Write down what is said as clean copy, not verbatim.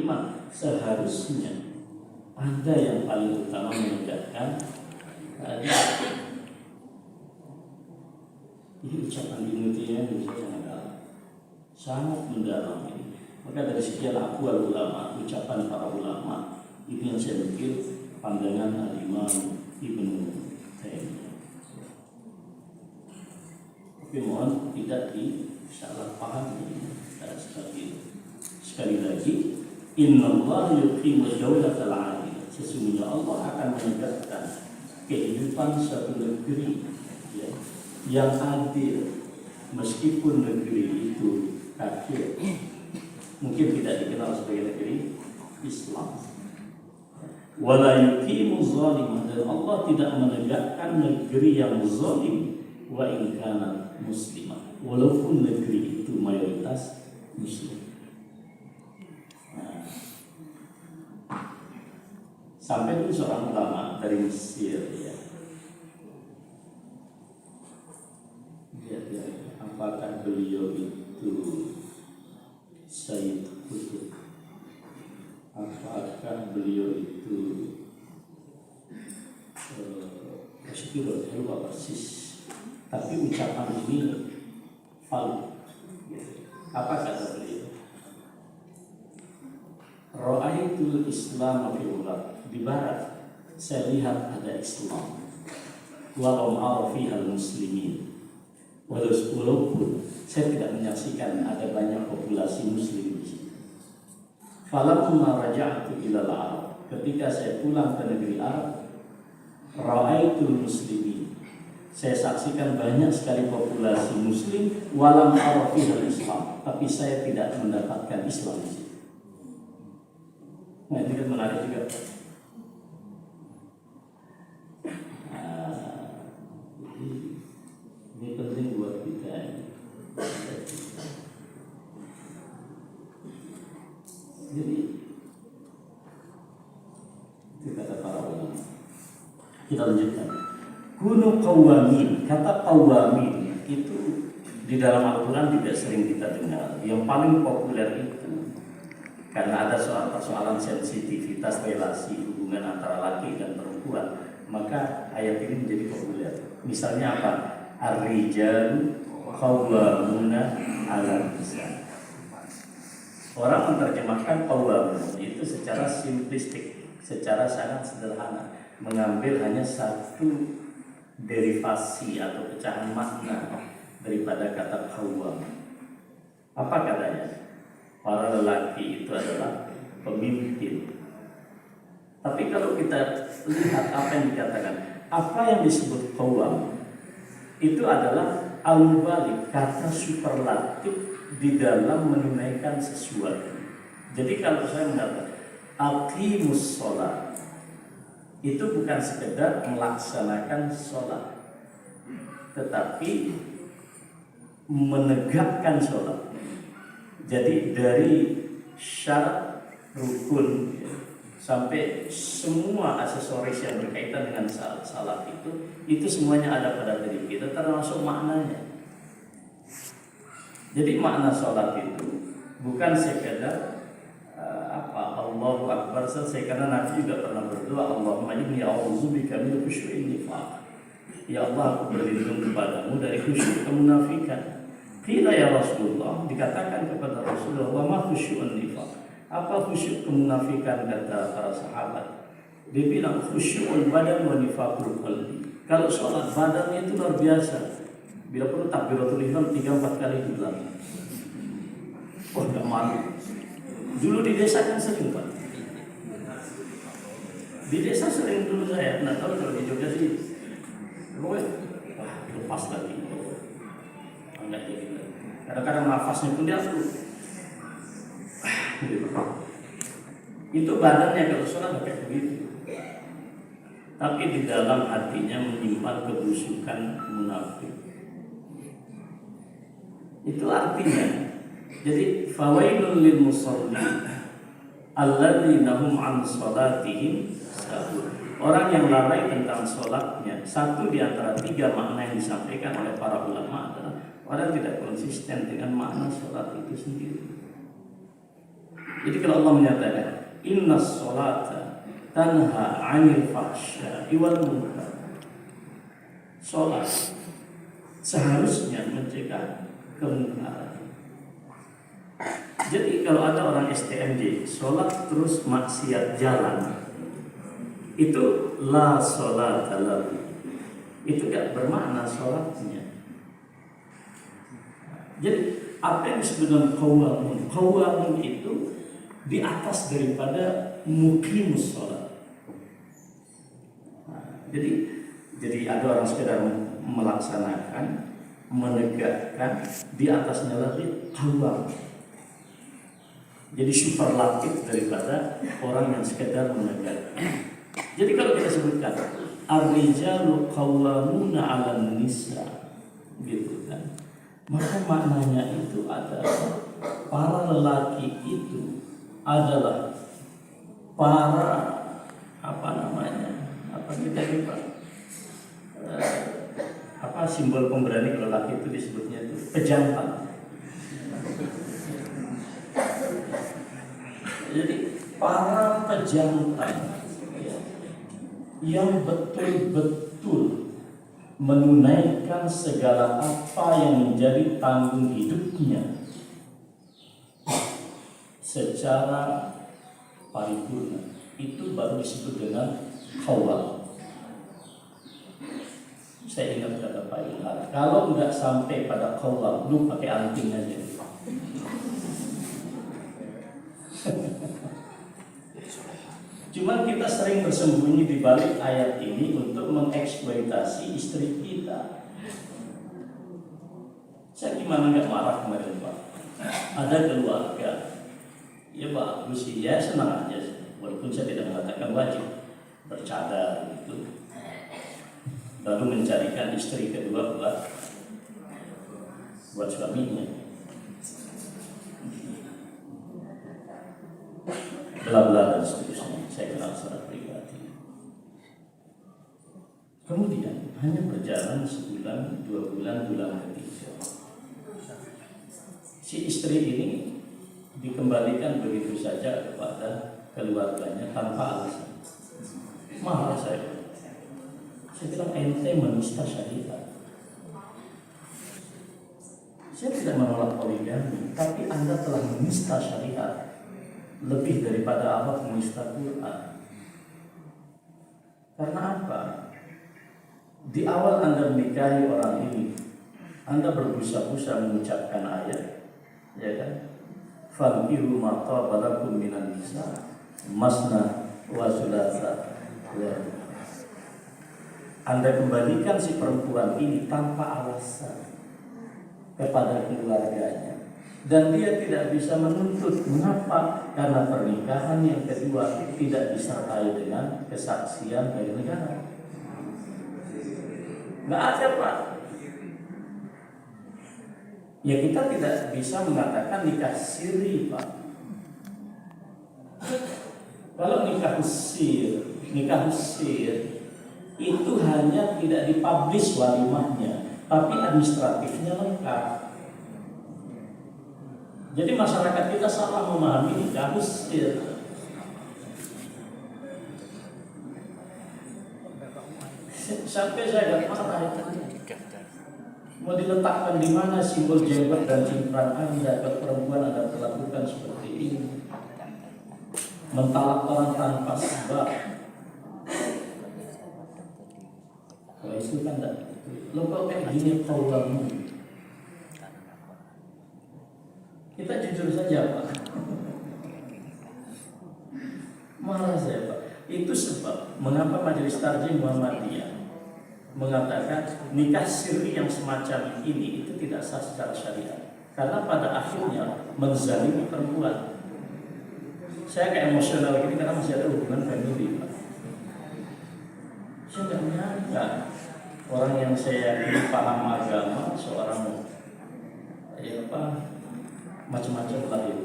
beriman. Seharusnya ada yang paling utama menegakkan keadilan. Ini ucapan Ibnu Taimiyah sangat mendalam ini. Maka dari sekian aqwal ulama, ucapan para ulama, ini yang saya pikir pandangan Al-Imam Ibnu Taimiyah. Tapi mohon tidak disalahpahami seperti itu. Sekali lagi, innallaha yuqimu dawlatal 'adilah. Sesungguhnya Allah akan menegakkan kehidupan suatu negeri yang adil, meskipun negeri itu kafir, mungkin tidak dikenal sebagai negeri Islam. Wala yuqimu zalimah, dan Allah tidak menegakkan negeri yang zalim wa in kana muslimah, walaupun negeri itu mayoritas muslim. Sampai itu seorang ulama dari Mesir ya. Apakah beliau itu Sayyid Qutb? Apakah beliau itu saya lupa persis, tapi ucapan ini valid. Apa kata beliau? Ra'aitul Islam fi ulat. Di barat saya lihat ada Islam, walau ma'afiha al-muslimin, walaupun saya tidak menyaksikan ada banyak populasi muslim di sini. Falamma raja'tu ila al-Arab, ketika saya pulang ke negeri Arab, ra'aitul muslimin, saya saksikan banyak sekali populasi muslim, walam ma'afiha al-Islam, tapi saya tidak mendapatkan Islam di sini. Nah, ini kan menarik juga. Ini penting buat kita. Jadi itu kata para ulama. Kita lanjutkan. Kunu qawamin. Kata qawamin itu di dalam Al-Quran tidak sering kita dengar. Yang paling populer itu karena ada soal-persoalan sensitivitas relasi hubungan antara laki dan perempuan, maka ayat ini menjadi populer. Misalnya apa? Ar-rijalu qawwamuna 'alan nisa. Orang menerjemahkan qawwamun itu secara simplistik, secara sangat sederhana, mengambil hanya satu derivasi atau pecahan makna daripada kata qawwam. Apa katanya? Para lelaki itu adalah pemimpin. Tapi kalau kita lihat apa yang dikatakan, apa yang disebut qawwam itu adalah al-mubalik, kata superlatif di dalam menunaikan sesuatu. Jadi kalau saya mengatakan aqimus sholat, itu bukan sekedar melaksanakan sholat, tetapi menegakkan sholat. Jadi dari syarat, rukun sampai semua aksesoris yang berkaitan dengan salat itu semuanya ada pada diri kita, termasuk maknanya. Jadi makna sholat itu bukan sekedar Allahu Akbar selesai, karena Nabi juga pernah berdoa, Allahumma inni a'udzubika min khusyu'in nifaq. Ya Allah, aku berlindung kepadamu dari khusyuk kemunafikan. Qila ya Rasulullah, dikatakan kepada Rasulullah, wa ma khusyu'un nifaq? Apa khusyuk kemunafikan, kata para sahabat? Dia bilang khusyu'ul badan wa nifaqul qalbi. Kalau sholat badannya itu luar biasa. Bila perlu takbiratul ihram 3-4 kali diulang. Oh, enggak malu. Dulu di desa kan sering, Pak. Di desa sering dulu saya. Nah, tahu kalau di Jogja sih, wah, lepas lagi. Enggak jadi. Kadang-kadang nafasnya pun diatur. Itu badannya kalau sholat kayak begitu. Tapi di dalam hatinya menyimpan kebusukan munafik. Itu artinya, jadi fawailul lil musallin alladzina hum an salatihim sahun. Orang yang lalai tentang sholatnya, satu di antara 3 makna yang disampaikan oleh para ulama adalah orang tidak konsisten dengan makna sholat itu sendiri. Jadi kalau Allah menyatakan inna sholata tanha 'anil fahsya'i wal munkar, sholat seharusnya mencegah kemungkaran. Jadi kalau ada orang STMJ sholat terus maksiat jalan, itu la sholat lahu, itu gak bermakna sholatnya. Jadi apa yang disebut dengan qawamun? Qawamun itu di atas daripada muqimus sholat. Jadi ada orang sekedar melaksanakan, menegakkan, di atasnya lagi qawam. Jadi superlatif daripada orang yang sekedar menegakkan. Jadi kalau kita sebutkan ar-rijalu qawwamuna 'alan nisa, gitu kan, maka maknanya itu adalah para lelaki itu adalah para simbol pemberani. Kalau laki itu disebutnya itu pejantan. Jadi para pejantan yang betul-betul menunaikan segala apa yang menjadi tanggung hidupnya secara paripurna, itu baru disebut dengan qawwam. Saya ingat kata Pak Ilham, kalau nggak sampai pada qawwam, lu pakai anting aja. Cuman kita sering bersembunyi di balik ayat ini untuk mengeksploitasi istri kita. Saya gimana nggak marah kemarin Pak? Ada keluarga, ya bagus sih, ya senang aja sih. Walaupun saya tidak mengatakan wajib bercadar gitu. Lalu mencarikan istri kedua buat suaminya. Bla-bla dan seterusnya. Saya kenal secara pribadi. Kemudian hanya berjalan sebulan, 2 bulan, bulan ketiga, si istri ini dikembalikan begitu saja kepada keluarganya tanpa alasan. Marah saya bilang ente menista syariat. Saya tidak menolak poligami, tapi Anda telah menista syariat lebih daripada Allah menista Quran. Karena apa? Di awal Anda menikahi orang ini, Anda berbusa-busa mengucapkan ayat, ya kan? Fankihu ma taba lakum minan nisa masna wa thulatha wa. Anda kembalikan si perempuan ini tanpa alasan kepada keluarganya, dan dia tidak bisa menuntut. Mengapa? Karena pernikahan yang kedua tidak disertai dengan kesaksian dari negara. Nggak ada Pak. Ya kita tidak bisa mengatakan nikah siri Pak. Kalau nikah sir itu hanya tidak dipublish walimahnya, tapi administratifnya lengkap. Jadi masyarakat kita salah memahami nikah sir. Sampai saya gak marah itu. Mau diletakkan di mana simbol jenggot dan cincang Anda kalau perempuan Anda perlakukan seperti ini? Mentalak orang tanpa sebab. Kalau itu kan enggak. Lo kok kayak gini qawwamun. Kita jujur saja Pak. Marah saya Pak. Itu sebab mengapa Majelis Tarjih Muhammadiyah mengatakan nikah siri yang semacam ini itu tidak sah secara syariat, karena pada akhirnya menzalimi perempuan. Saya kayak emosional gini karena masih ada hubungan family Pak. Saya nggak nyangka orang yang saya yakini paham agama, seorang macam-macam lah itu.